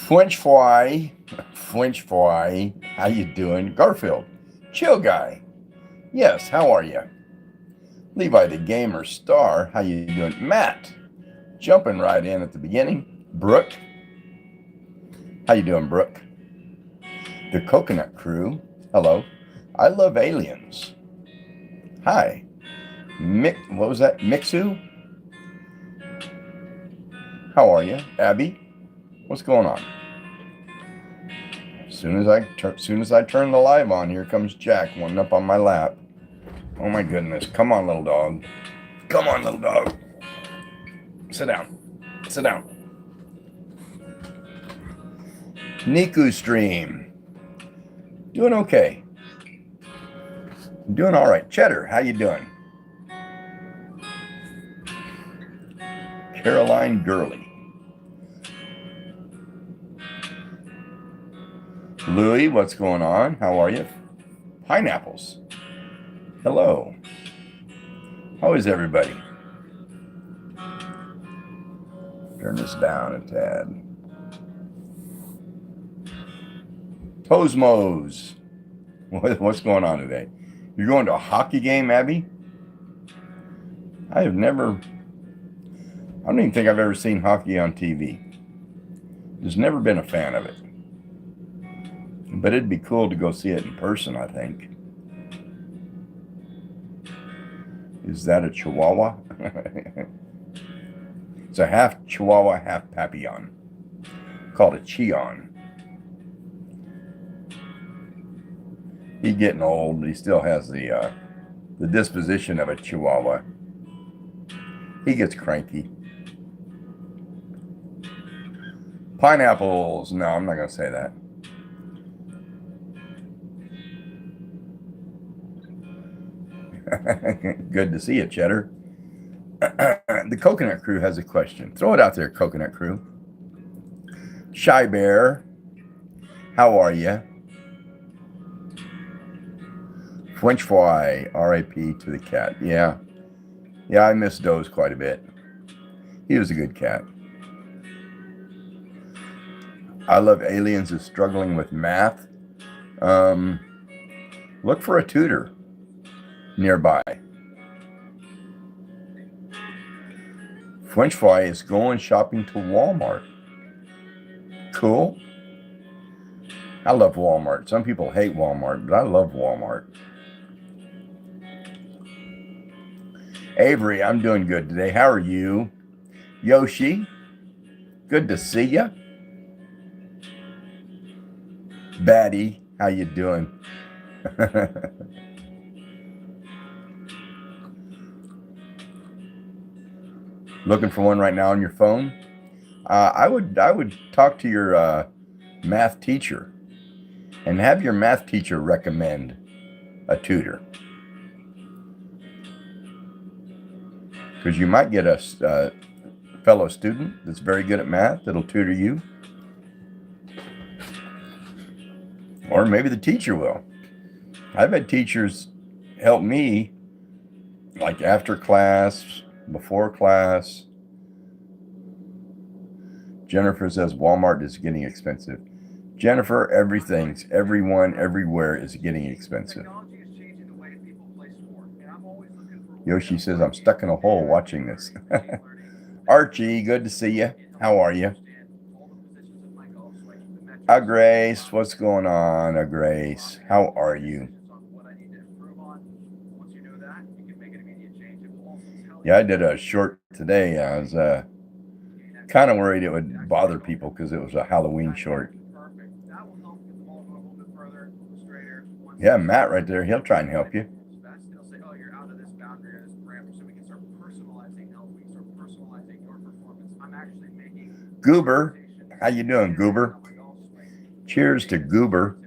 French fry, how you doing? Garfield, chill guy. Yes, how are you? Levi the gamer star, how you doing? Matt, jumping right in at the beginning. Brooke, how you doing, Brooke? The coconut crew, hello. I love aliens. Hi. What was that? Mixu, how are you? Abby, what's going on? Soon as I turn the live on, here comes Jack, one up on my lap. Oh my goodness! Come on, little dog. Come on, little dog. Sit down. Sit down. Niku stream. Doing okay. Doing all right. Cheddar, how you doing? Caroline Gurley. Louie, what's going on? How are you? Pineapples. Hello. How is everybody? Turn this down a tad. Tosmos. What's going on today? You're going to a hockey game, Abby? I don't even think I've ever seen hockey on TV. Just never been a fan of it. But it'd be cool to go see it in person, I think. Is that a Chihuahua? It's a half Chihuahua, half Papillon. Called a Chion. He's getting old. He still has the disposition of a Chihuahua. He gets cranky. Pineapples. No, I'm not going to say that. Good to see you, Cheddar. The Coconut Crew has a question. Throw it out there, Coconut Crew. Shy Bear, how are you? French fry, R.I.P. to the cat. Yeah, I miss Doze quite a bit. He was a good cat. I love aliens is struggling with math. Look for a tutor nearby. French fry is going shopping to Walmart. Cool. I love Walmart. Some people hate Walmart, but I love Walmart. Avery, I'm doing good today. How are you? Yoshi, good to see ya. Batty, how you doing? Looking for one right now on your phone? I would talk to your math teacher and have your math teacher recommend a tutor, because you might get a fellow student that's very good at math that'll tutor you, or maybe the teacher will. I've had teachers help me, like after class, before class. Jennifer says Walmart is getting expensive. Jennifer, everyone, everywhere is getting expensive. Yoshi says, I'm stuck in a hole watching this. Archie, good to see you. How are you? Grace, what's going on, Grace? How are you? Yeah, I did a short today. I was kind of worried it would bother people because it was a Halloween short. Yeah, Matt right there. He'll try and help you. Goober, how you doing, Goober? Cheers to Goober.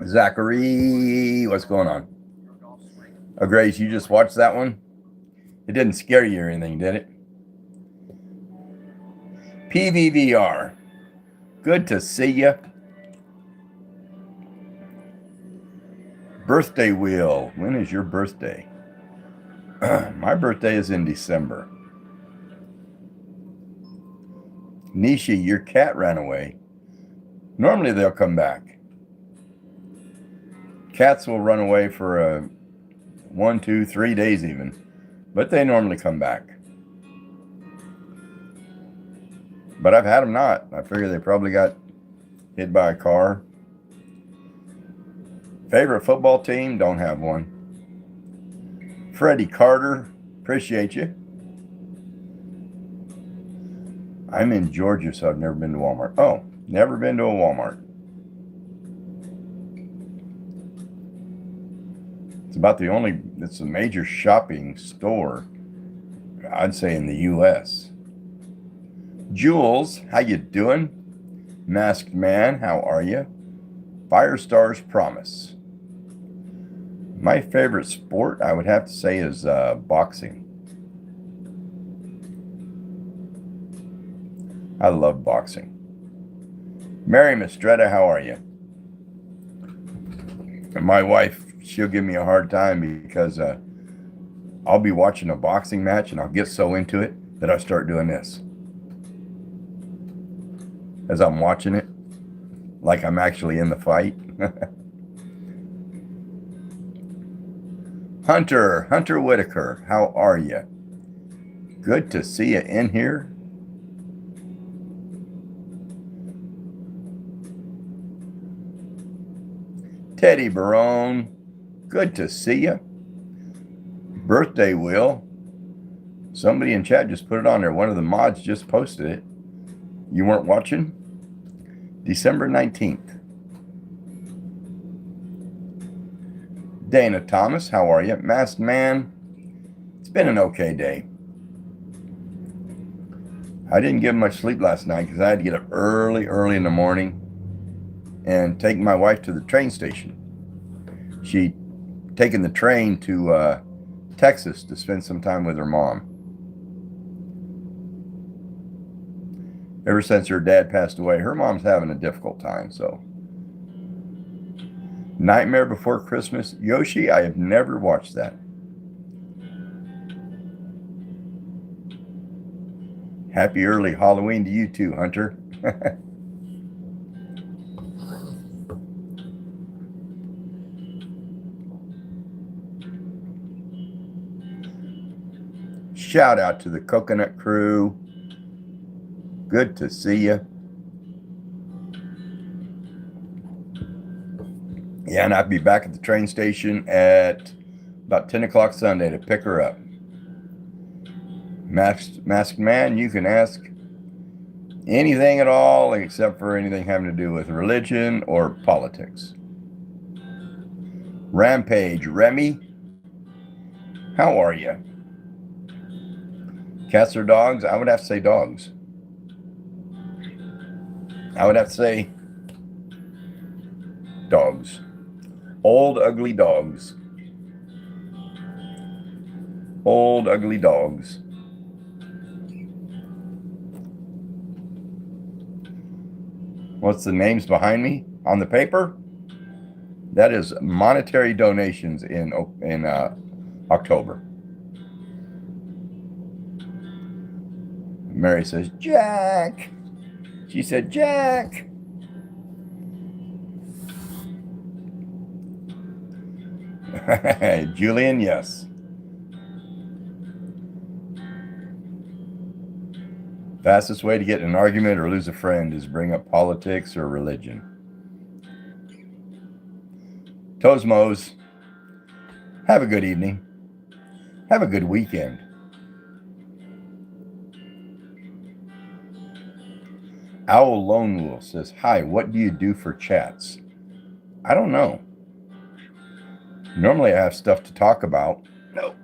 Zachary, what's going on? Grace, you just watched that one? It didn't scare you or anything, did it? PVVR, good to see you. Birthday wheel, when is your birthday? My birthday is in December. Nishi, your cat ran away. Normally they'll come back. Cats will run away for 1, 2, 3 days even, but they normally come back. But I've had them not. I figure they probably got hit by a car. Favorite football team? Don't have one. Freddie Carter, appreciate you. I'm in Georgia, so I've never been to Walmart. Oh, never been to a Walmart. It's a major shopping store, I'd say, in the U.S. Jules, how you doing? Masked Man, how are you? Firestar's Promise. My favorite sport, I would have to say, is boxing. I love boxing. Mary Mistretta, how are you? And my wife, she'll give me a hard time because I'll be watching a boxing match and I'll get so into it that I start doing this as I'm watching it, like I'm actually in the fight. Hunter Whitaker, how are you? Good to see you in here. Teddy Barone, good to see you. Birthday Will. Somebody in chat just put it on there. One of the mods just posted it. You weren't watching? December 19th. Dana Thomas, how are you? Masked Man, it's been an okay day. I didn't get much sleep last night because I had to get up early in the morning and take my wife to the train station. She'd taken the train to Texas to spend some time with her mom. Ever since her dad passed away, her mom's having a difficult time, so. Nightmare Before Christmas. Yoshi, I have never watched that. Happy early Halloween to you too, Hunter. Shout out to the Coconut Crew. Good to see you. Yeah, and I'll be back at the train station at about 10 o'clock Sunday to pick her up. Masked Man, you can ask anything at all except for anything having to do with religion or politics. Rampage, Remy, how are you? Cats or dogs? I would have to say dogs. I would have to say dogs. Old, ugly dogs. Old, ugly dogs. What's the names behind me on the paper? That is monetary donations in October. Mary says, Jack. She said, Jack. Julian, yes. Fastest way to get in an argument or lose a friend is bring up politics or religion. Tosmos, have a good evening. Have a good weekend. Owl Lone Wolf says, hi, what do you do for chats? I don't know. Normally I have stuff to talk about. No.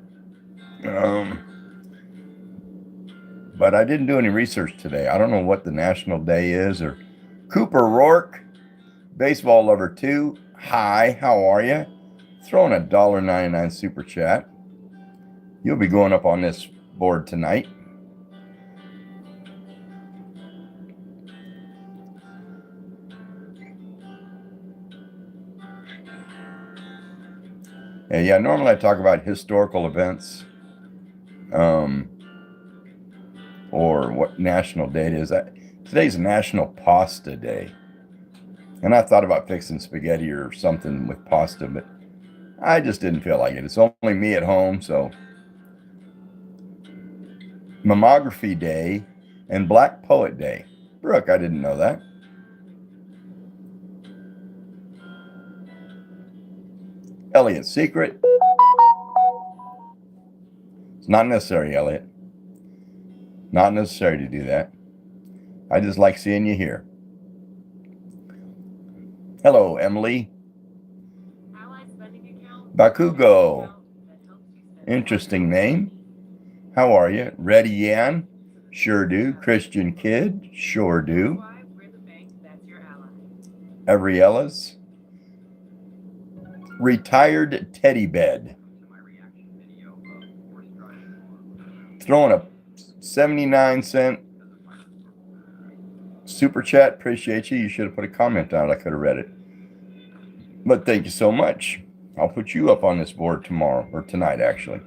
But I didn't do any research today. I don't know what the national day is. Or Cooper Rourke, Baseball Lover 2. Hi, how are you? Throwing a $1.99 super chat. You'll be going up on this board tonight. And yeah, normally I talk about historical events, or what national day it is. Today's National Pasta Day. And I thought about fixing spaghetti or something with pasta, but I just didn't feel like it. It's only me at home, so. Mammography Day and Black Poet Day. Brooke, I didn't know that. Elliot's secret. It's not necessary, Elliot. Not necessary to do that. I just like seeing you here. Hello, Emily. Bakugo. Interesting name. How are you? Ready, Yan? Sure do. Christian Kid? Sure do. Everiella's. Retired Teddy Bed. Throwing a 79-cent super chat. Appreciate you. You should have put a comment out. I could have read it. But thank you so much. I'll put you up on this board tomorrow, or tonight, actually.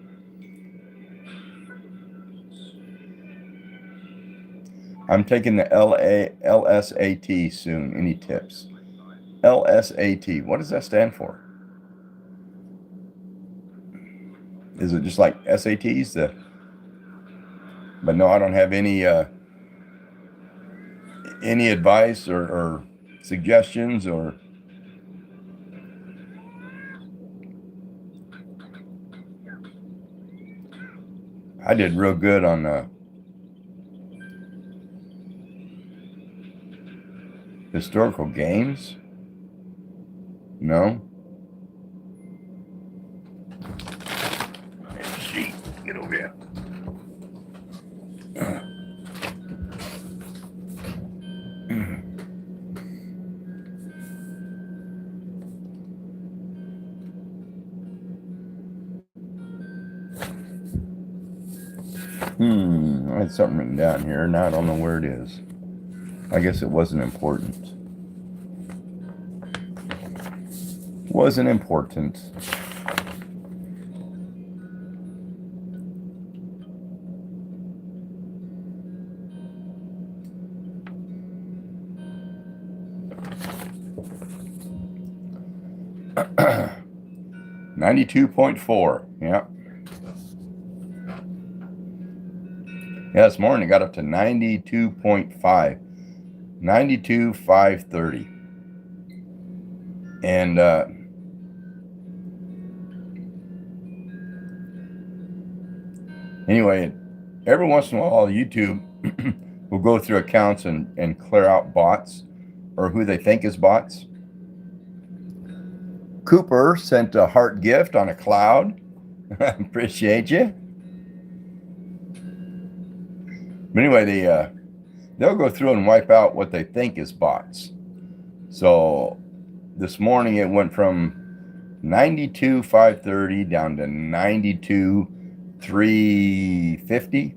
I'm taking the LSAT soon. Any tips? LSAT. What does that stand for? Is it just like SATs? But no, I don't have any advice or suggestions or. I did real good on historical games. No. Sheet. Get over here. I had something written down here. Now I don't know where it is. I guess it wasn't important. Wasn't important. $92.4. Yeah. Yeah, this morning it got up to 92.5. 92,530. And anyway, every once in a while, YouTube will go through accounts and clear out bots or who they think is bots. Cooper sent a heart gift on a cloud. Appreciate you. But anyway, they'll go through and wipe out what they think is bots. So this morning it went from 92,530 down to 92,350.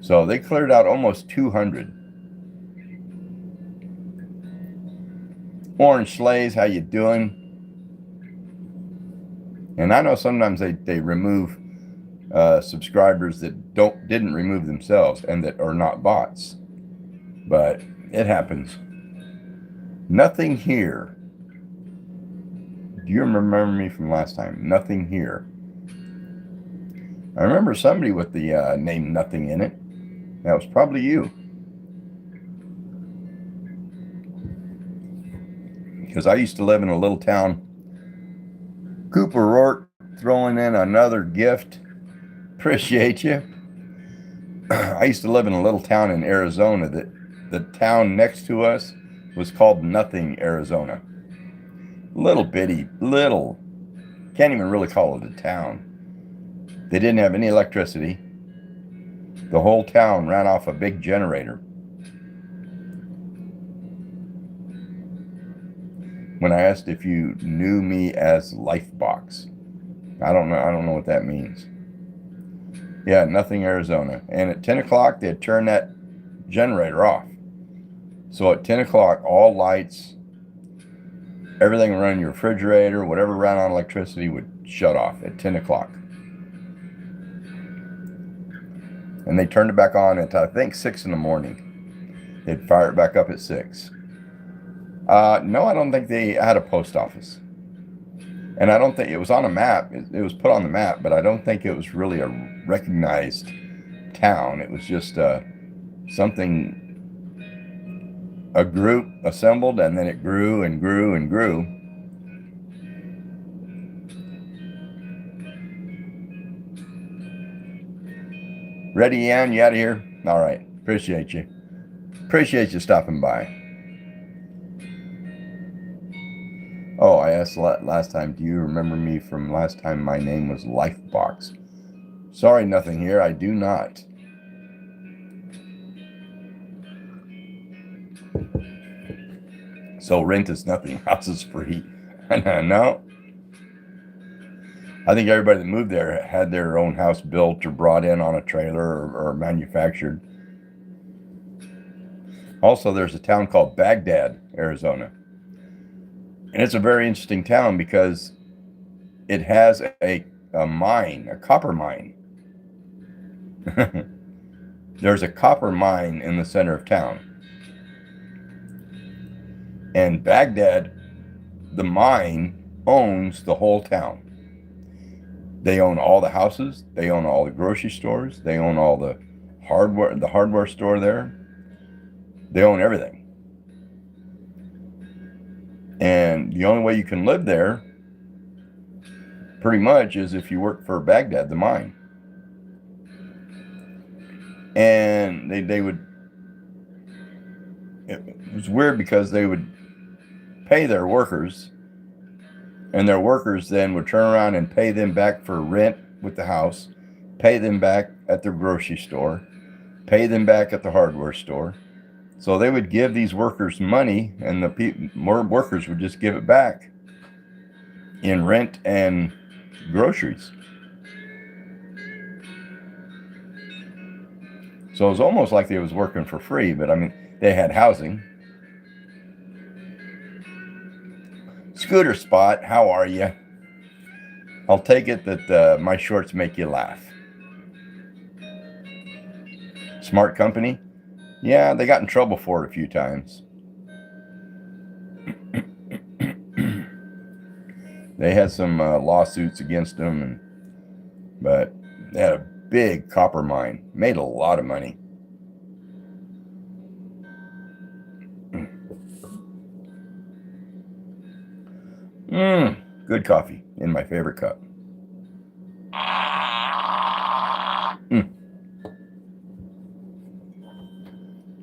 So they cleared out almost 200. Orange Sleighs, how you doing? And I know sometimes they remove subscribers that didn't remove themselves and that are not bots, but it happens. Nothing here. Do you remember me from last time? Nothing here. I remember somebody with the name Nothing in it. That was probably you. Because I used to live in a little town. Cooper Rourke throwing in another gift. Appreciate you. I used to live in a little town in Arizona that the town next to us was called Nothing, Arizona. Little bitty, little. Can't even really call it a town. They didn't have any electricity. The whole town ran off a big generator. When I asked if you knew me as Lifebox, I don't know what that means. Yeah, Nothing, Arizona. And at 10 o'clock, they'd turn that generator off. So at 10 o'clock, all lights, everything running your refrigerator, whatever ran on electricity would shut off at 10 o'clock. And they turned it back on at, I think, 6 in the morning. They'd fire it back up at 6. No, I don't think they had a post office. And I don't think it was on a map. It was put on the map, but I don't think it was really a recognized town. It was just something, a group assembled, and then it grew and grew and grew. Ready, Ann? You out of here? All right. Appreciate you. Appreciate you stopping by. Oh, I asked last time, do you remember me from last time my name was Lifebox? Sorry, nothing here. I do not. So rent is nothing. House is free. No. I think everybody that moved there had their own house built or brought in on a trailer or manufactured. Also, there's a town called Baghdad, Arizona. And it's a very interesting town because it has a mine, a copper mine. There's a copper mine in the center of town. And Baghdad, the mine, owns the whole town. They own all the houses. They own all the grocery stores. They own all the hardware store there. They own everything. And the only way you can live there, pretty much, is if you work for Baghdad, the mine. And they would, it was weird because they would pay their workers, and their workers then would turn around and pay them back for rent with the house, pay them back at their grocery store, pay them back at the hardware store. So they would give these workers money, and the more workers would just give it back in rent and groceries. So it was almost like they was working for free, but I mean, they had housing. Scooter Spot, how are you? I'll take it that my shorts make you laugh. Smart company? Yeah, they got in trouble for it a few times. They had some lawsuits against them, but they had a big copper mine. Made a lot of money. Good coffee in my favorite cup.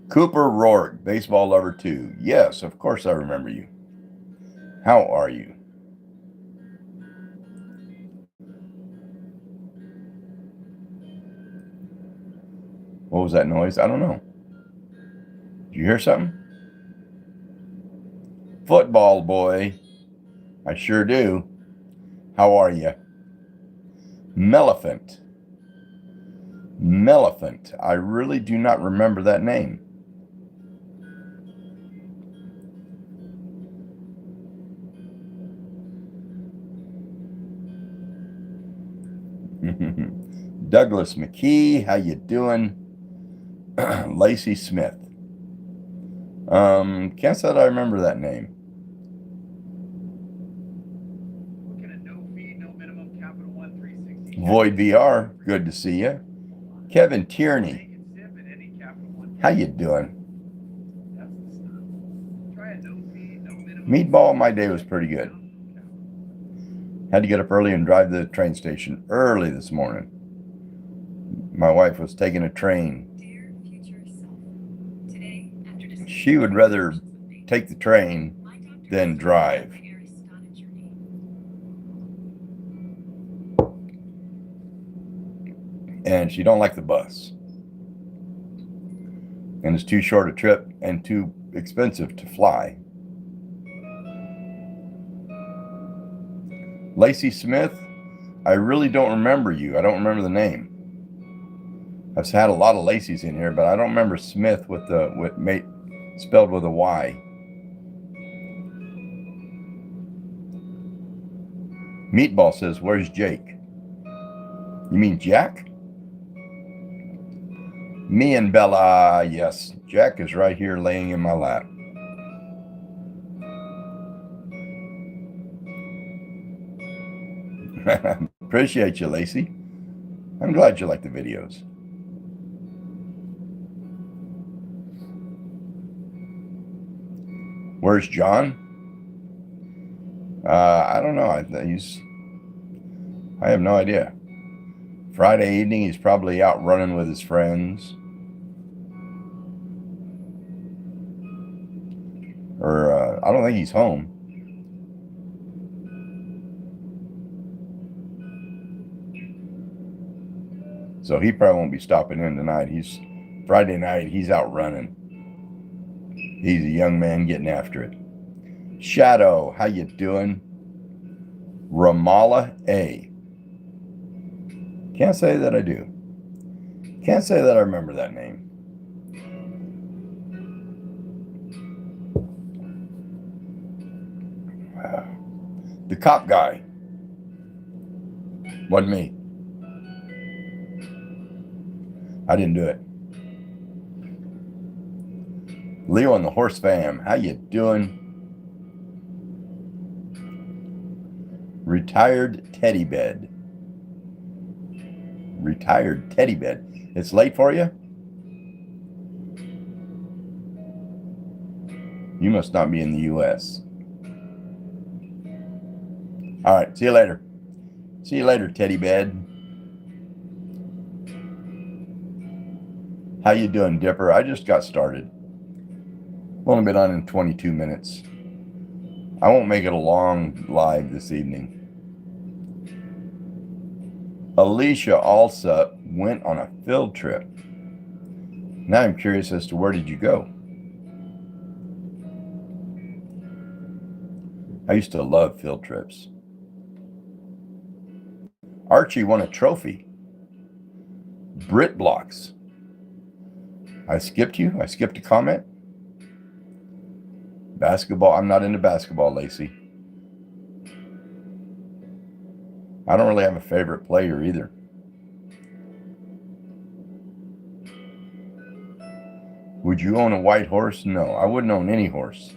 Cooper Rourke, baseball lover too. Yes, of course I remember you. How are you? What was that noise? I don't know. Did you hear something? Football boy. I sure do. How are you? Melephant. Melephant. I really do not remember that name. Douglas McKee, how you doing? Lacey Smith. Can't say that I remember that name. Looking at no fee, no minimum, Capital One 360. Void VR, good to see you. Kevin Tierney, how you doing? That's the stuff. Try a no fee, no minimum. Meatball, my day was pretty good. Had to get up early and drive to the train station early this morning. My wife was taking a train. She would rather take the train than drive. And she don't like the bus. And it's too short a trip and too expensive to fly. Lacey Smith, I really don't remember you. I don't remember the name. I've had a lot of Lacey's in here, but I don't remember Smith with spelled with a Y. Meatball says, where's Jake? You mean Jack? Me and Bella, yes. Jack is right here laying in my lap. Appreciate you, Lacey. I'm glad you like the videos. Where's John? I don't know. I have no idea. Friday evening, he's probably out running with his friends. Or I don't think he's home. So he probably won't be stopping in tonight. Friday night, he's out running. He's a young man getting after it. Shadow, how you doing? Ramallah A. Can't say that I do. Can't say that I remember that name. The cop guy. Wasn't me. I didn't do it. Leo and the Horse Fam, how you doing? Retired teddy bed. Retired teddy bed. It's late for you? You must not be in the U.S. All right, see you later. See you later, teddy bed. How you doing, Dipper? I just got started. I've only been on in 22 minutes. I won't make it a long live this evening. Alicia Alsup went on a field trip. Now I'm curious as to where did you go? I used to love field trips. Archie won a trophy. Brit blocks. I skipped you? I skipped a comment? Basketball. I'm not into basketball, Lacey. I don't really have a favorite player either. Would you own a white horse? No, I wouldn't own any horse.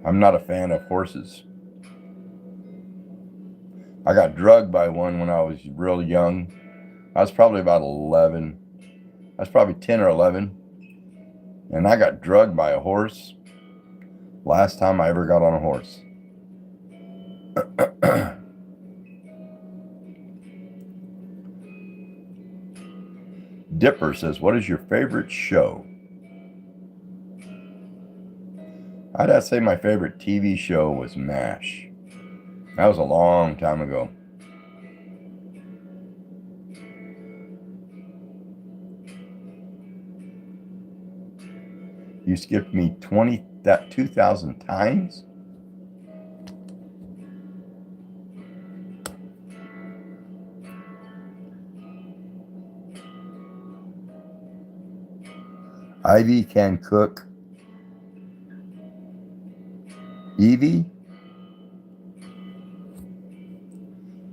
I'm not a fan of horses. I got drugged by one when I was real young. I was probably about 11. I was probably 10 or 11. And I got drugged by a horse. Last time I ever got on a horse. Dipper says, what is your favorite show? I'd have to say my favorite TV show was MASH. That was a long time ago. You skipped me 2,000 times? Ivy can cook. Evie?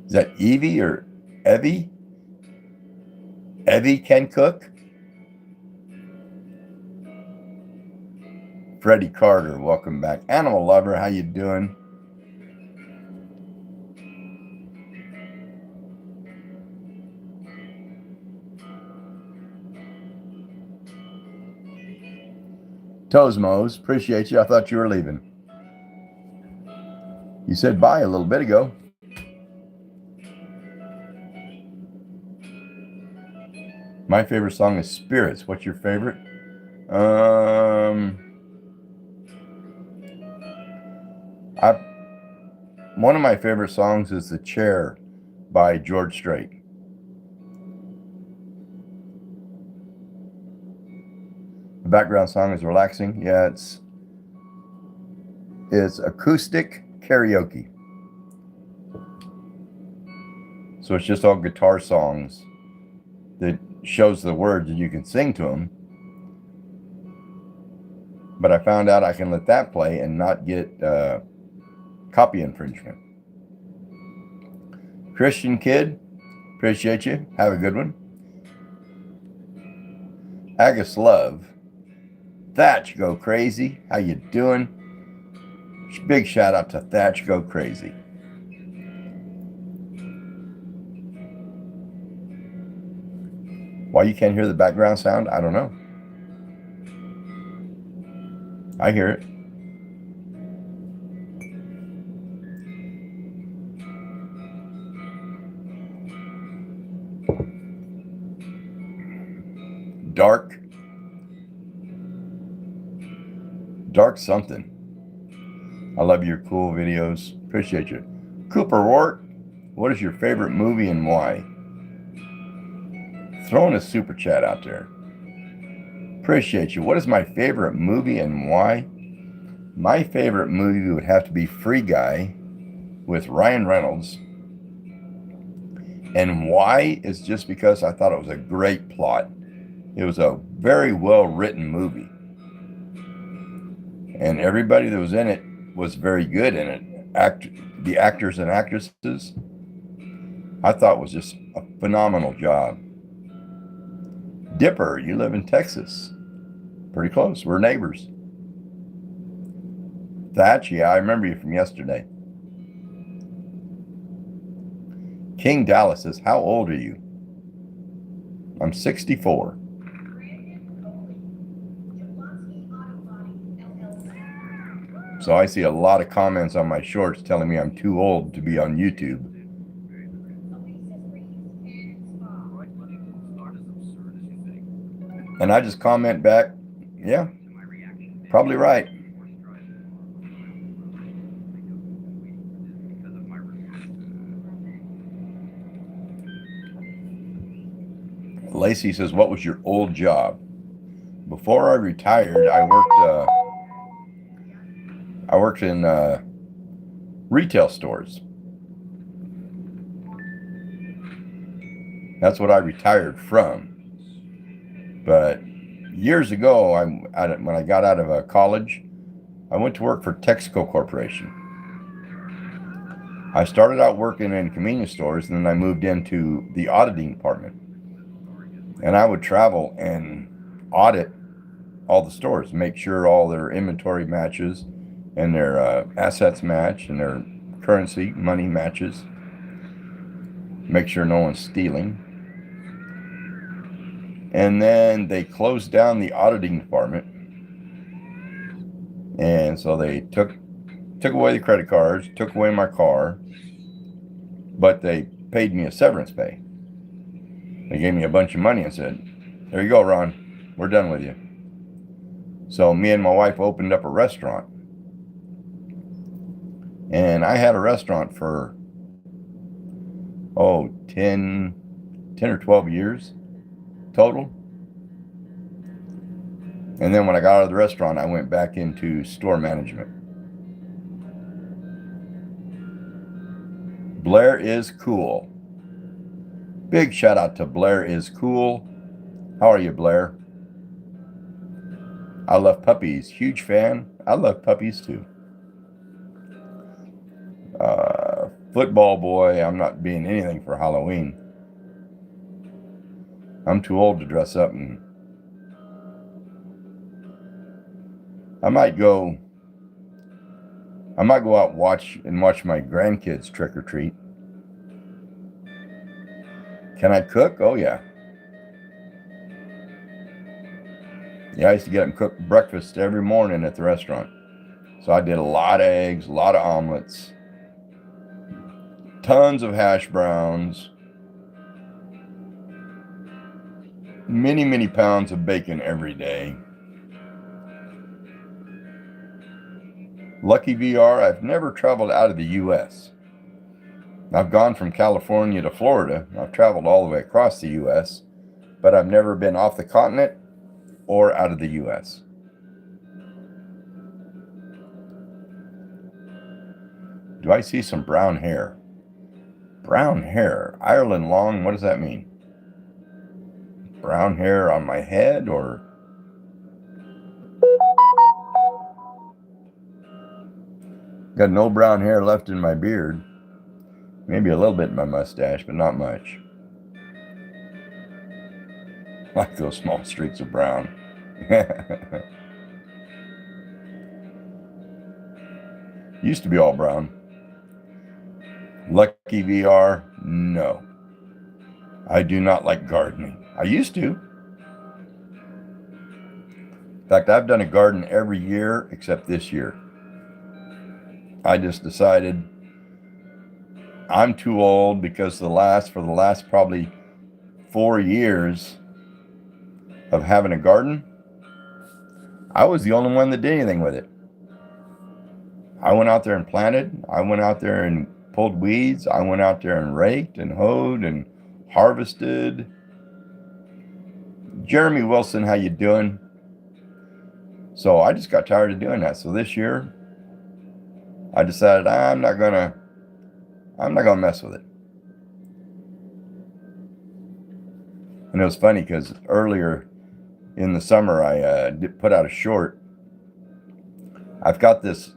Is that Evie or Evie? Evie can cook? Freddie Carter, welcome back. Animal Lover, how you doing? Toesmos, appreciate you. I thought you were leaving. You said bye a little bit ago. My favorite song is Spirits. What's your favorite? One of my favorite songs is The Chair by George Strait. The background song is relaxing. Yeah, it's acoustic karaoke. So it's just all guitar songs that shows the words and you can sing to them. But I found out I can let that play and not get copy infringement. Christian Kid, appreciate you. Have a good one. Agus Love. Thatch Go Crazy. How you doing? Big shout out to Thatch Go Crazy. Why you can't hear the background sound? I don't know. I hear it. Dark something. I love your cool videos. Appreciate you. Cooper Wart, what is your favorite movie and why? Throwing a super chat out there. Appreciate you. What is my favorite movie and why? My favorite movie would have to be Free Guy with Ryan Reynolds. And why is just because I thought it was a great plot. It was a very well written movie. And everybody that was in it was very good in it. The actors and actresses, I thought was just a phenomenal job. Dipper, you live in Texas. Pretty close. We're neighbors. Thatch, yeah, I remember you from yesterday. King Dallas says, how old are you? I'm 64. So I see a lot of comments on my shorts telling me I'm too old to be on YouTube. And I just comment back, yeah, probably right. Lacey says, what was your old job? Before I retired, I worked in retail stores. That's what I retired from. But years ago, when I got out of college, I went to work for Texaco Corporation. I started out working in convenience stores, and then I moved into the auditing department. And I would travel and audit all the stores, make sure all their inventory matches and their assets match and their currency, money matches. Make sure no one's stealing. And then they closed down the auditing department. And so they took away the credit cards, took away my car, but they paid me a severance pay. They gave me a bunch of money and said, there you go, Ron, we're done with you. So me and my wife opened up a restaurant. And I had a restaurant for, 10 or 12 years total. And then when I got out of the restaurant, I went back into store management. Blair is cool. Big shout out to Blair is cool. How are you, Blair? I love puppies. Huge fan. I love puppies too. Football boy, I'm not being anything for Halloween. I'm too old to dress up, and I might go out and watch my grandkids trick or treat. Can I cook? Oh yeah. Yeah, I used to get them cook breakfast every morning at the restaurant. So I did a lot of eggs, a lot of omelets, tons of hash browns, many pounds of bacon every day. Lucky VR, I've never traveled out of the U.S. I've gone from California to Florida. I've traveled all the way across the U.S., but I've never been off the continent or out of the U.S. Do I see some brown hair? Brown hair. Ireland long, what does that mean? Brown hair on my head or... Got no brown hair left in my beard. Maybe a little bit in my mustache, but not much. Like those small streaks of brown. Used to be all brown. Lucky VR, no. I do not like gardening. I used to. In fact, I've done a garden every year except this year. I just decided I'm too old because for the last probably 4 years of having a garden, I was the only one that did anything with it. I went out there and planted. I went out there and pulled weeds. I went out there and raked and hoed and harvested. Jeremy Wilson, how you doing? So I just got tired of doing that. So this year, I decided I'm not gonna mess with it. And it was funny because earlier in the summer, I put out a short. I've got this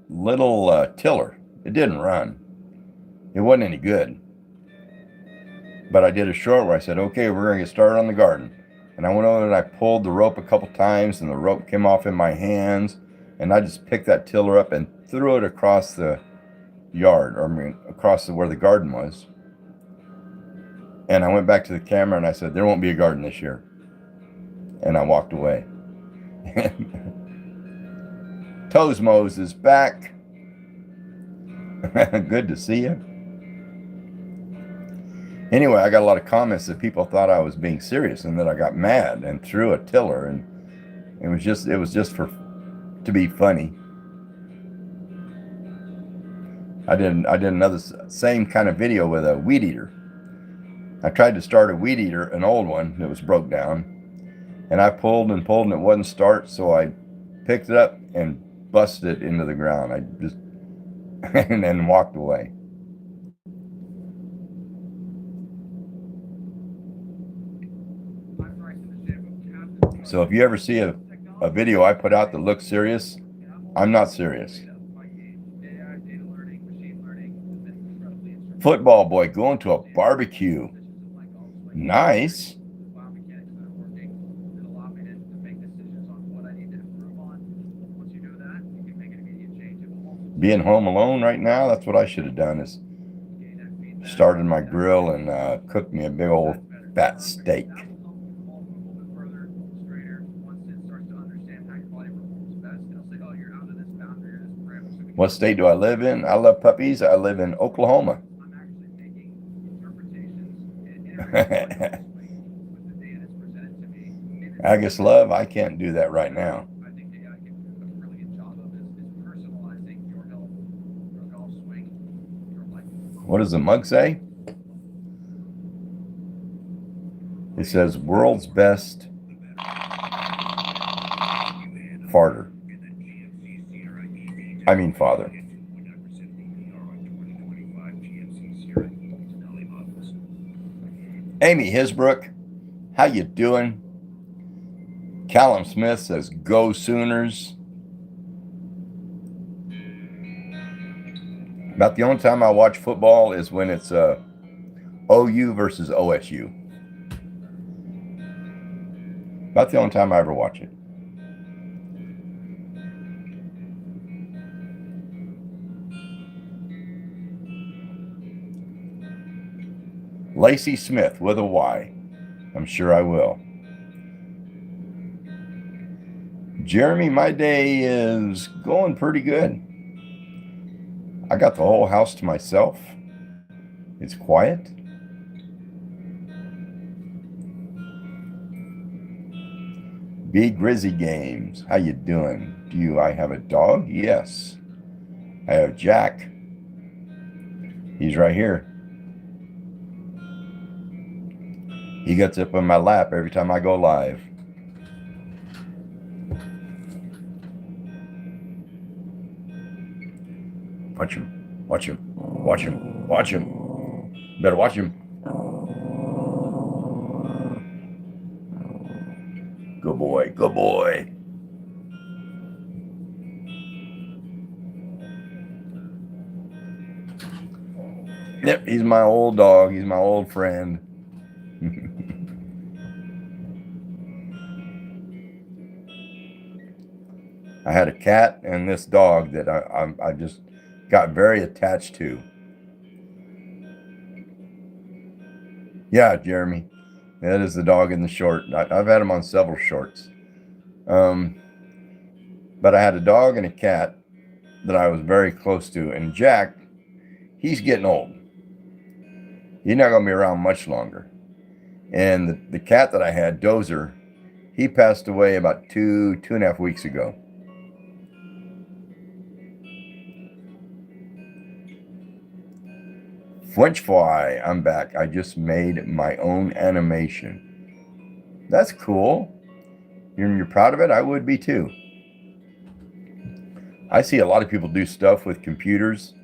little tiller. It didn't run. It wasn't any good. But I did a short where I said, okay, we're going to get started on the garden. And I went over and I pulled the rope a couple times and the rope came off in my hands. And I just picked that tiller up and threw it across the yard, or I mean, across where the garden was. And I went back to the camera and I said, there won't be a garden this year. And I walked away. Toesmos is back. Good to see you. Anyway, I got a lot of comments that people thought I was being serious and that I got mad and threw a tiller, and it was just to be funny. I did another same kind of video with a weed eater. I tried to start a weed eater, an old one that was broke down, and I pulled and pulled and it wouldn't start, so I picked it up and busted it into the ground. I just and then walked away. So if you ever see a video I put out that looks serious, I'm not serious. Football boy going to a barbecue. Nice. Being home alone right now, that's what I should have done, is started my grill and cooked me a big old fat steak. What state do I live in? I love puppies. I live in Oklahoma. I guess love, I can't do that right now. What does the mug say? It says world's best farter. I mean father. Amy Hisbrook, how you doing? Callum Smith says, go Sooners. About the only time I watch football is when it's OU versus OSU. About the only time I ever watch it. Lacey Smith with a Y. I'm sure I will. Jeremy, my day is going pretty good. I got the whole house to myself. It's quiet. Big Grizzy Games, how you doing? Do I have a dog? Yes. I have Jack. He's right here. He gets up on my lap every time I go live. Watch him. Watch him. Watch him. Watch him. Better watch him. Good boy. Good boy. Yep, he's my old dog. He's my old friend. I had a cat and this dog that I just got very attached to. Yeah, Jeremy, that is the dog in the short. I've had him on several shorts. Um, but I had a dog and a cat that I was very close to. And Jack, he's getting old. He's not going to be around much longer. And the cat that I had, Dozer, he passed away about 2.5 weeks ago. French fly, I'm back. I just made my own animation. That's cool. You're proud of it? I would be too. I see a lot of people do stuff with computers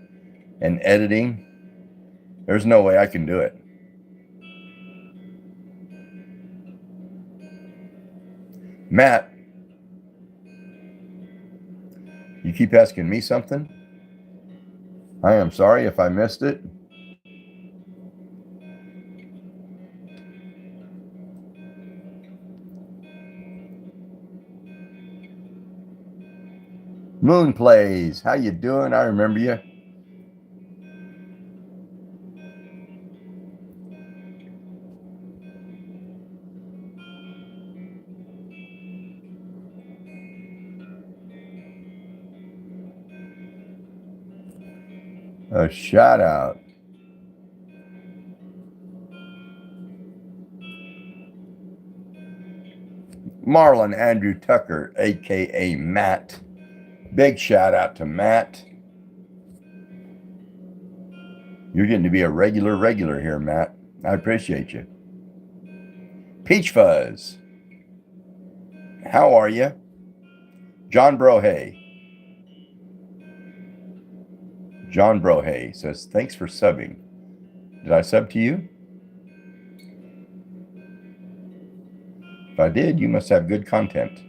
and editing. There's no way I can do it. Matt, you keep asking me something? I am sorry if I missed it. Moon Plays, how you doing? I remember you. A shout out. Marlon Andrew Tucker, aka Matt. Big shout out to Matt. You're getting to be a regular here, Matt. I appreciate you. Peach Fuzz, how are you? John Brohay. John Brohay says, thanks for subbing. Did I sub to you? If I did, you must have good content.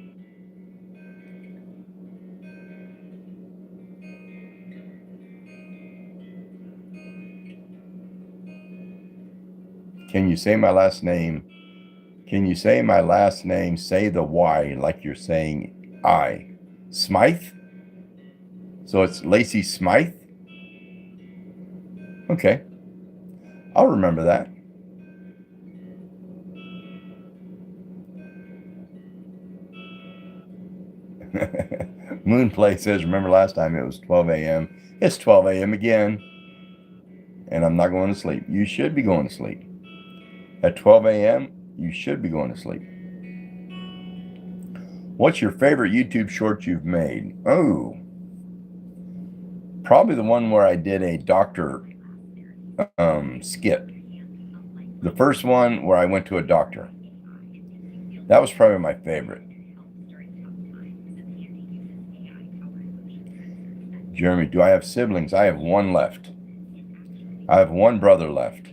Can you say my last name? Can you say my last name? Say the Y like you're saying I. Smythe? So it's Lacey Smythe? Okay. I'll remember that. Moonplay says, remember last time it was 12 a.m. It's 12 a.m. again. And I'm not going to sleep. You should be going to sleep. At 12 a.m., you should be going to sleep. What's your favorite YouTube short you've made? Oh, probably the one where I did a doctor skit. The first one where I went to a doctor. That was probably my favorite. Jeremy, do I have siblings? I have one left. I have one brother left.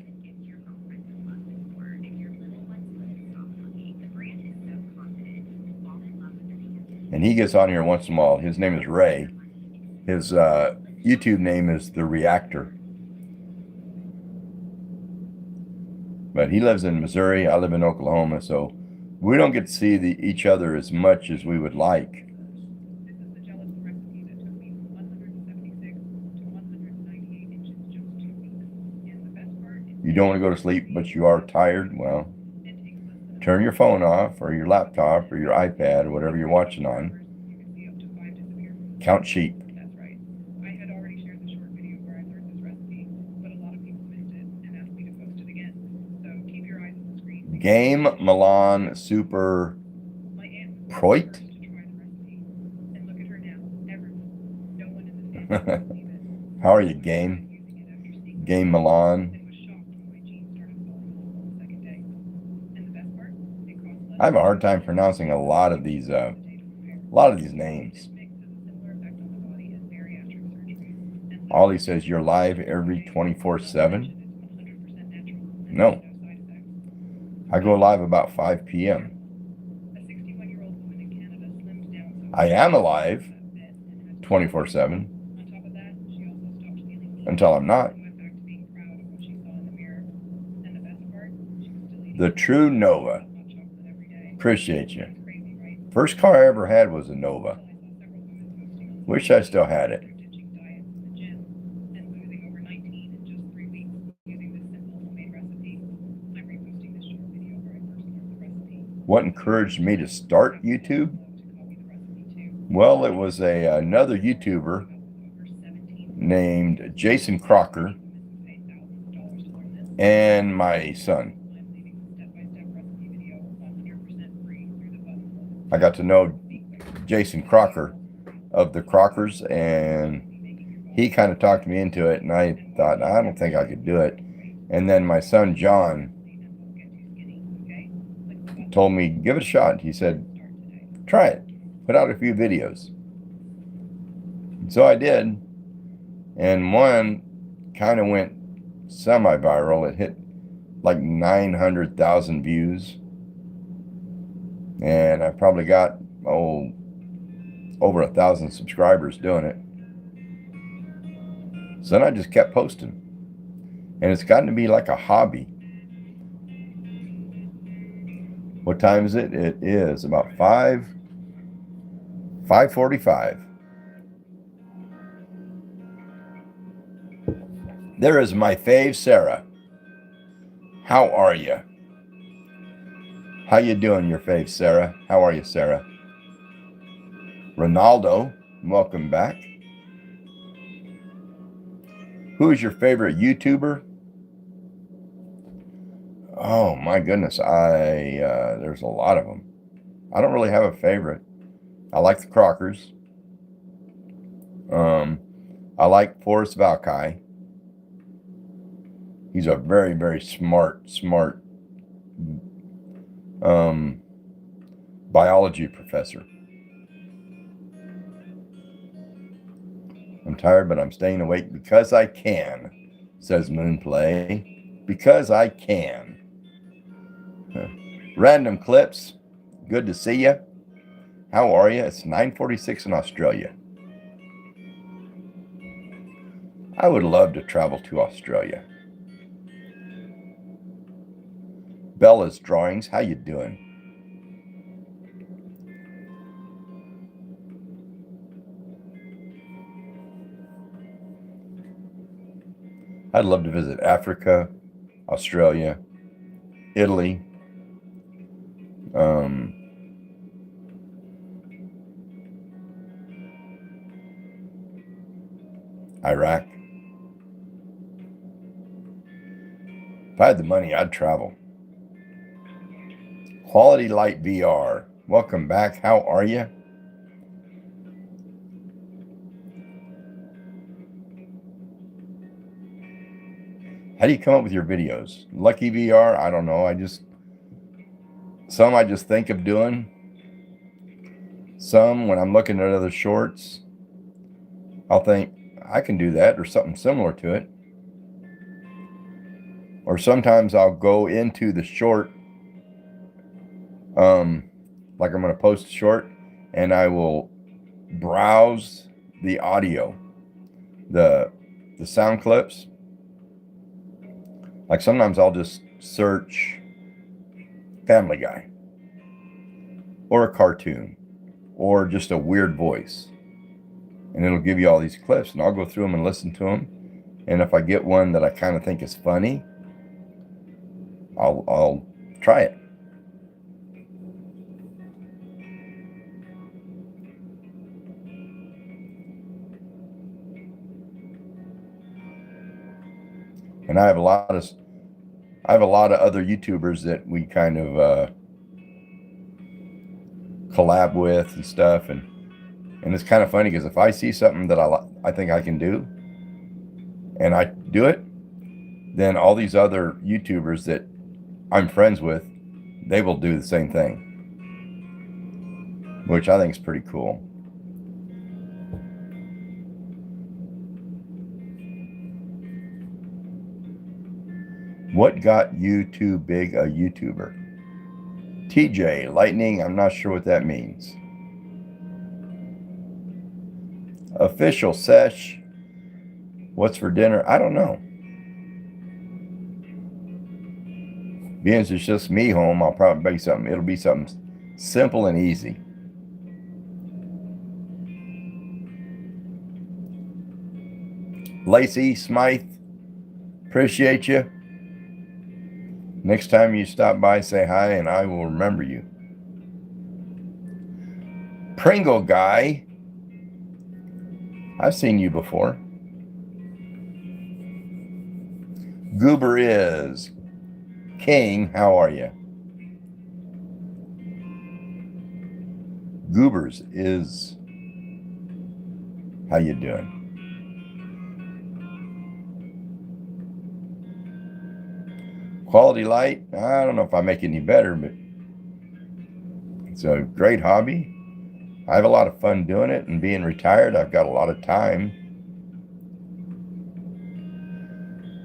And he gets on here once in a while. His name is Ray. His YouTube name is The Reactor. But he lives in Missouri. I live in Oklahoma. So we don't get to see each other as much as we would like. You don't want to go to sleep, but you are tired? Well, turn your phone off or your laptop or your iPad or whatever you're watching on. Count sheep. That's right. I had already shared the short video where I learned this recipe, but a lot of people missed it and asked me to post it again. So keep your eyes on the screen. Game Milan Super Proit? To try the recipe. And look at her now. Everyone. No one in the family can believe it. How are you, Game? Game Milan. I have a hard time pronouncing a lot of these names. Ollie says you're live every 24/7. No, I go live about 5 p.m. I am alive 24/7 until I'm not. The True Nova. Appreciate you. First car I ever had was a Nova. Wish I still had it. ditching diets in the gym and losing over 19 in just 3 weeks using this simple homemade recipe. I'm reposting this short video where I first learned the recipe. What encouraged me to start YouTube? To copy the recipe too. Well, it was another YouTuber named Jason Crocker and my son. I got to know Jason Crocker of the Crockers, and he kind of talked me into it, and I thought, I don't think I could do it. And then my son John told me, give it a shot. He said, try it, put out a few videos. So I did, and one kind of went semi-viral. It hit like 900,000 views, and I probably got over 1,000 subscribers doing it. So then I just kept posting, and it's gotten to be like a hobby. What time is it? It is about 5:45. There is my fave, Sarah. How are you? How you doing, your fave, Sarah? How are you, Sarah? Ronaldo, welcome back. Who is your favorite YouTuber? Oh my goodness, there's a lot of them. I don't really have a favorite. I like the Crockers. I like Forrest Valkai. He's a very, very smart biology professor. I'm tired, but I'm staying awake because I can, says Moonplay. Because I can. Random clips. Good to see you. How are you? It's 9:46 in Australia. I would love to travel to Australia. Bella's Drawings, how you doing? I'd love to visit Africa, Australia, Italy, Iraq. If I had the money, I'd travel. Quality Light VR, welcome back. How are you? How do you come up with your videos? Lucky VR, I don't know. Some I just think of doing. Some, when I'm looking at other shorts, I'll think, I can do that or something similar to it. Or sometimes I'll go into the short, like I'm going to post a short, and I will browse the audio, the sound clips. Like sometimes I'll just search Family Guy or a cartoon or just a weird voice, and it'll give you all these clips, and I'll go through them and listen to them. And if I get one that I kind of think is funny, I'll try it. And I have a lot of other YouTubers that we kind of collab with and stuff, and it's kind of funny because if I see something that I think I can do, and I do it, then all these other YouTubers that I'm friends with, they will do the same thing, which I think is pretty cool. What got you too big a YouTuber? TJ, Lightning, I'm not sure what that means. Official sesh, what's for dinner? I don't know. Being it's just me home, I'll probably make something. It'll be something simple and easy. Lacey Smythe, appreciate you. Next time you stop by, say hi, and I will remember you. Pringle Guy, I've seen you before. Goober is King, how are you? Goobers is, how you doing? Quality Light, I don't know if I make it any better, but it's a great hobby. I have a lot of fun doing it, and being retired, I've got a lot of time.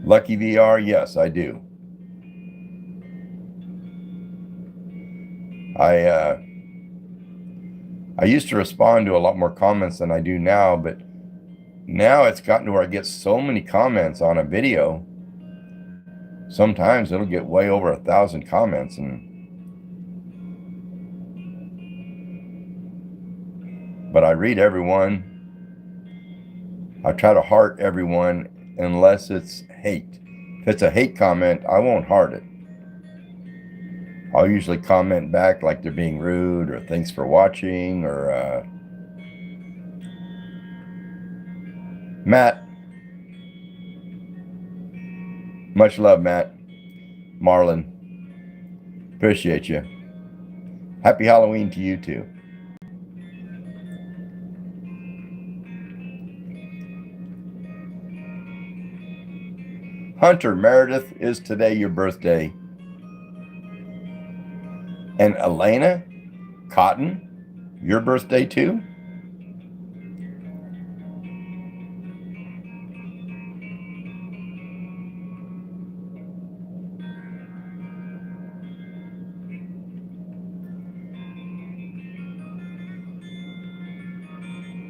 Lucky VR, yes, I do. I used to respond to a lot more comments than I do now, but now it's gotten to where I get so many comments on a video. Sometimes it'll get way over 1,000 comments, but I read everyone. I try to heart everyone unless it's hate. If it's a hate comment, I won't heart it. I'll usually comment back like they're being rude or thanks for watching or Matt. Much love, Matt. Marlon. Appreciate you. Happy Halloween to you too. Hunter Meredith, is today your birthday? And Elena Cotton, your birthday too?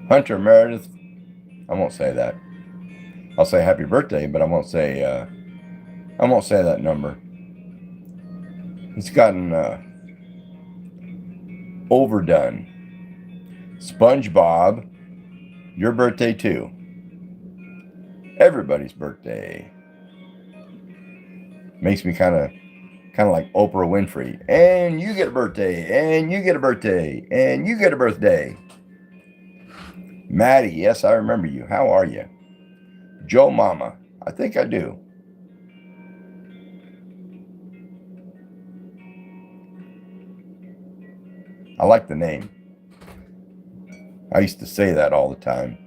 Hunter Meredith, I won't say that. I'll say happy birthday, but I won't say that number. It's gotten overdone. SpongeBob, your birthday too. Everybody's birthday. Makes me kind of like Oprah Winfrey. And you get a birthday, and you get a birthday, and you get a birthday. Maddie, yes, I remember you. How are you? Joe Mama, I think I do. I like the name. I used to say that all the time.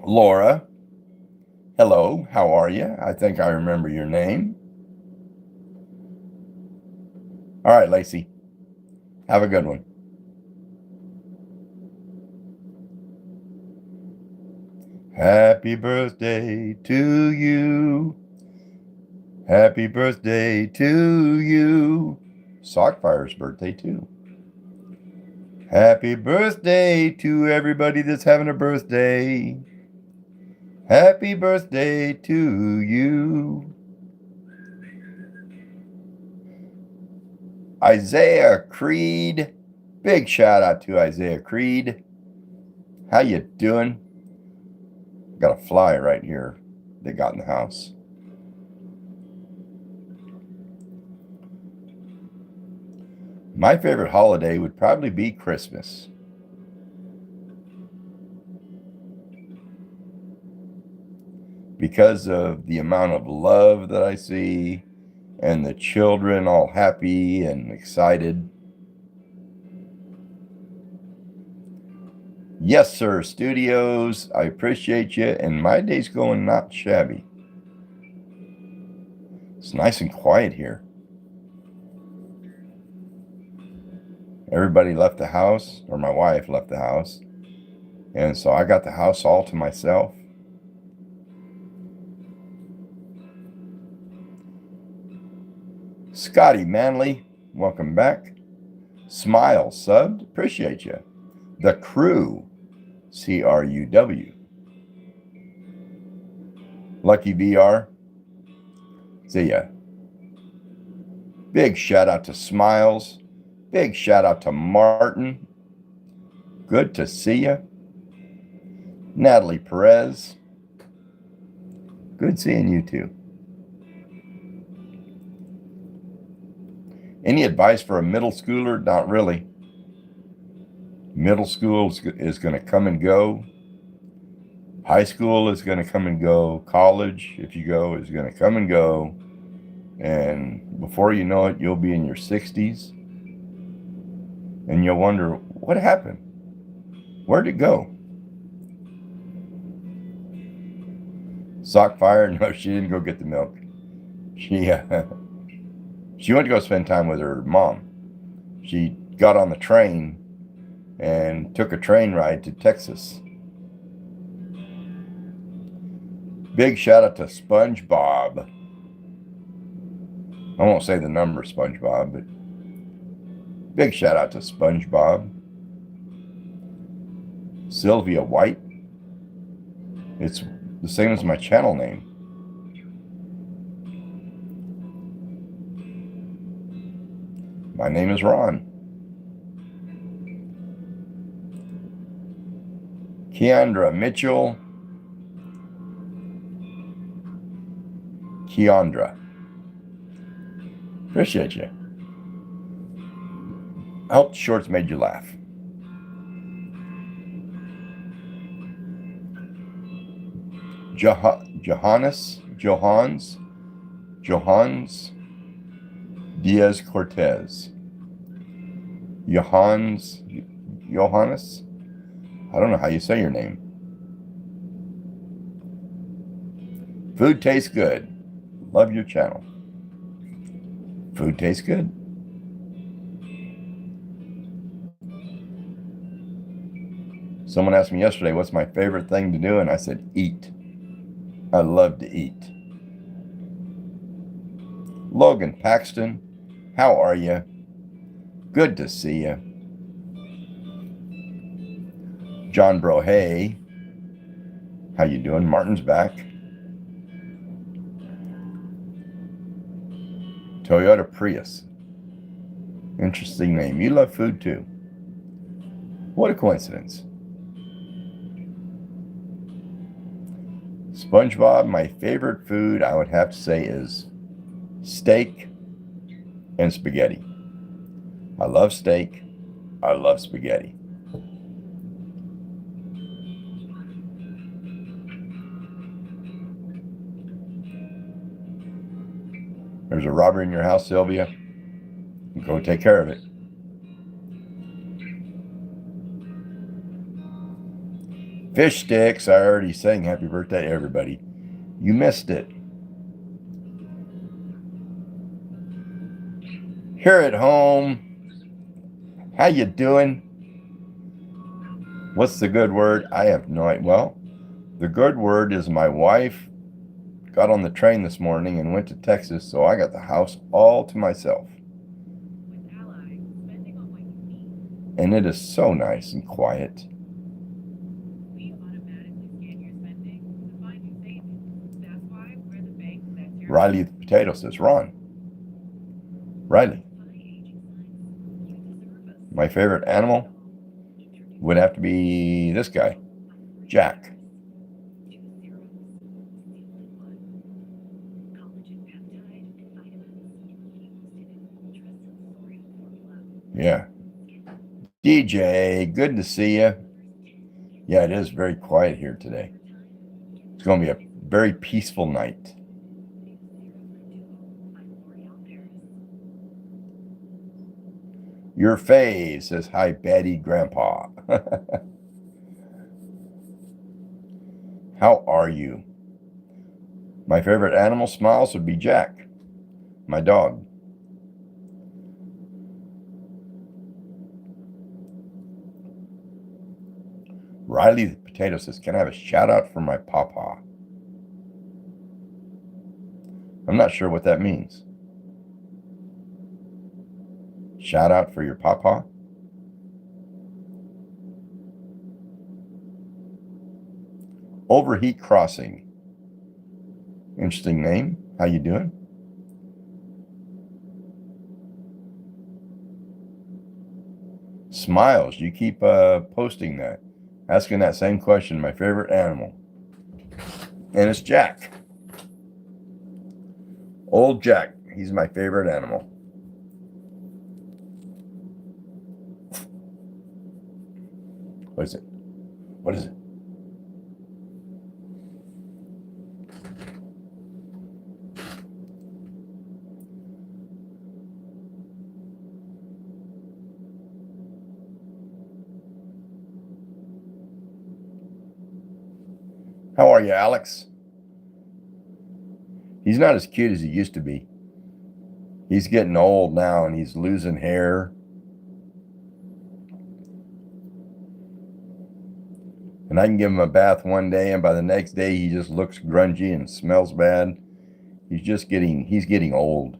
Laura, hello, how are you? I think I remember your name. All right, Lacey, have a good one. Happy birthday to you. Happy birthday to you. Sockfire's birthday too. Happy birthday to everybody that's having a birthday. Happy birthday to you. Isaiah Creed. Big shout out to Isaiah Creed. How you doing? Got a fly right here that got in the house. My favorite holiday would probably be Christmas. Because of the amount of love that I see and the children all happy and excited. Yes, sir, studios. I appreciate you. And my day's going not shabby. It's nice and quiet here. Everybody left the house, or my wife left the house. And so I got the house all to myself. Scotty Manley, welcome back. Smile subbed, appreciate you. The Crew, CRUW. Lucky VR, see ya. Big shout out to Smiles. Big shout out to Martin. Good to see you. Natalie Perez. Good seeing you too. Any advice for a middle schooler? Not really. Middle school is going to come and go. High school is going to come and go. College, if you go, is going to come and go. And before you know it, you'll be in your 60s. And you'll wonder, what happened? Where'd it go? Sock fire? No, she didn't go get the milk. She went to go spend time with her mom. She got on the train and took a train ride to Texas. Big shout out to SpongeBob. I won't say the number SpongeBob, but big shout out to SpongeBob. Sylvia White. It's the same as my channel name. My name is Ron. Keandra Mitchell. Keandra. Appreciate you. I hope the shorts made you laugh. Johans Diaz Cortez. Johannes. I don't know how you say your name. Food tastes good. Love your channel. Food tastes good. Someone asked me yesterday, what's my favorite thing to do? And I said, eat. I love to eat. Logan Paxton, how are you? Good to see you. John Brohay, how you doing? Martin's back. Toyota Prius. Interesting name. You love food too. What a coincidence. SpongeBob, my favorite food, I would have to say, is steak and spaghetti. I love steak. I love spaghetti. There's a robber in your house, Sylvia. Go take care of it. Fish sticks. I already sang happy birthday to everybody. You missed it. Here at home. How you doing? What's the good word? I have no idea. Well, the good word is my wife got on the train this morning and went to Texas, so I got the house all to myself. And it is so nice and quiet. Riley the Potato says, Ron. Riley. My favorite animal would have to be this guy, Jack. Yeah. DJ, good to see you. Yeah, it is very quiet here today. It's going to be a very peaceful night. Your Faye says, hi, Betty Grandpa. How are you? My favorite animal smiles would be Jack, my dog. Riley the Potato says, can I have a shout out for my papa? I'm not sure what that means. Shout out for your papa? Overheat Crossing. Interesting name. How you doing? Smiles, you keep posting that, asking that same question, my favorite animal. And it's Jack. Old Jack, he's my favorite animal. What is it? What is it? How are you, Alex? He's not as cute as he used to be. He's getting old now and he's losing hair. And I can give him a bath one day and by the next day he just looks grungy and smells bad. He's getting old.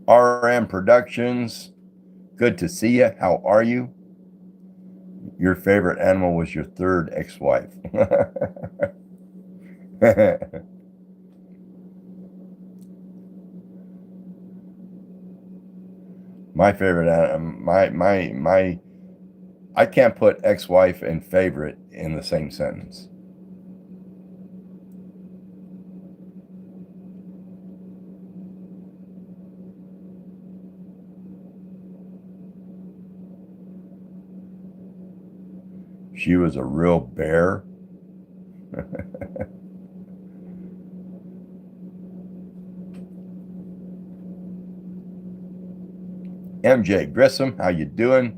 RM Productions, good to see you. How are you? Your favorite animal was your third ex-wife. My favorite animal, I can't put ex-wife and favorite in the same sentence. She was a real bear. MJ Grissom, how you doing?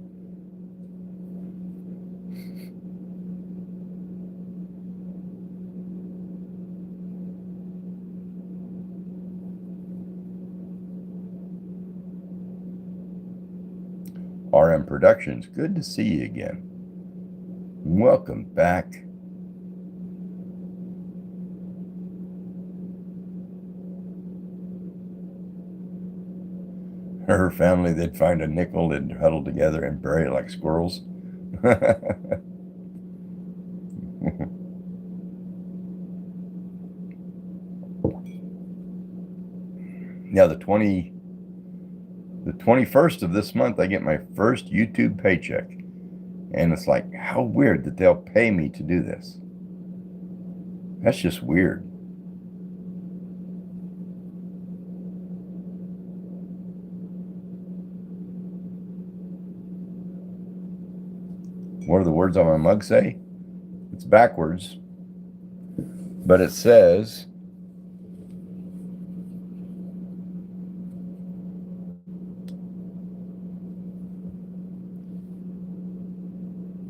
RM Productions, good to see you again. Welcome back. Her family, they'd find a nickel, they'd huddle together and bury it like squirrels. Yeah, the 21st of this month, I get my first YouTube paycheck. And it's like, how weird that they'll pay me to do this. That's just weird. What do the words on my mug say? It's backwards, but it says,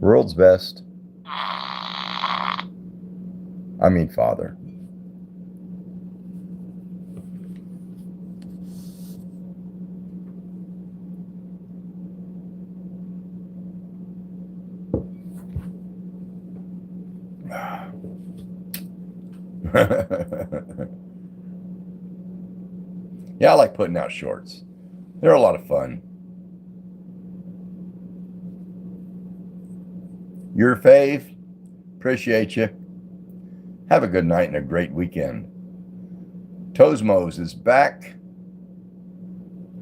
world's best. I mean, father. Yeah, I like putting out shorts. They're a lot of fun. Your fave, appreciate you. Have a good night and a great weekend. Tosmos is back.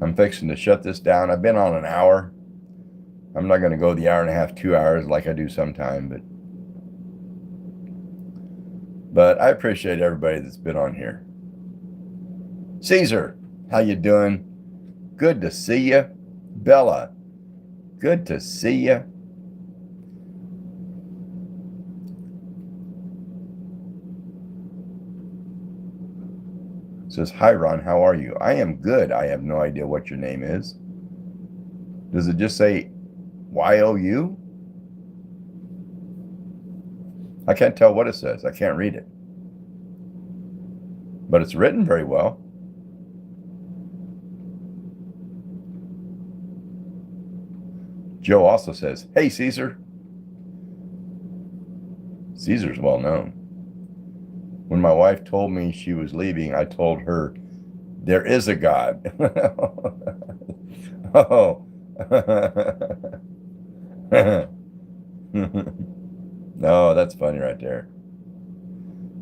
I'm fixing to shut this down. I've been on an hour. I'm not going to go the hour and a half, 2 hours like I do sometime, but I appreciate everybody that's been on here. Caesar, how you doing? Good to see you. Bella, good to see you. Says, hi Ron, how are you? I am good. I have no idea what your name is. Does it just say Y-O-U? I can't tell what it says. I can't read it. But it's written very well. Joe also says, hey Caesar. Caesar's well known. When my wife told me she was leaving, I told her, there is a God. Oh. No, that's funny right there.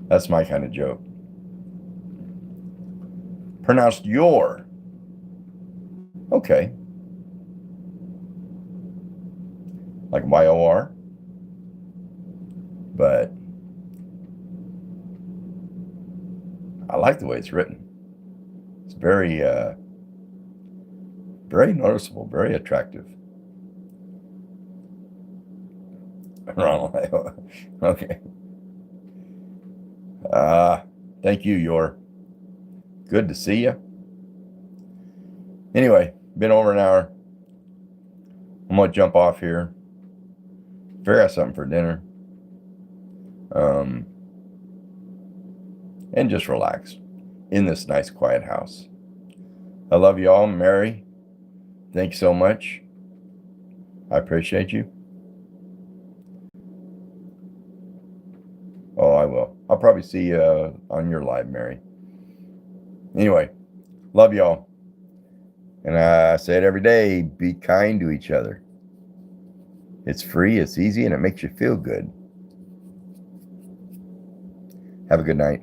That's my kind of joke. Pronounced your. Okay. Like Y-O-R. But I like the way it's written. It's very, very noticeable, very attractive. Okay. Thank you, Yor. Good to see you. Anyway, been over an hour. I'm going to jump off here. Figure out something for dinner. And just relax in this nice, quiet house. I love you all. Mary, thanks so much. I appreciate you. Oh, I will. I'll probably see you on your live, Mary. Anyway, love y'all. And I say it every day, be kind to each other. It's free, it's easy, and it makes you feel good. Have a good night.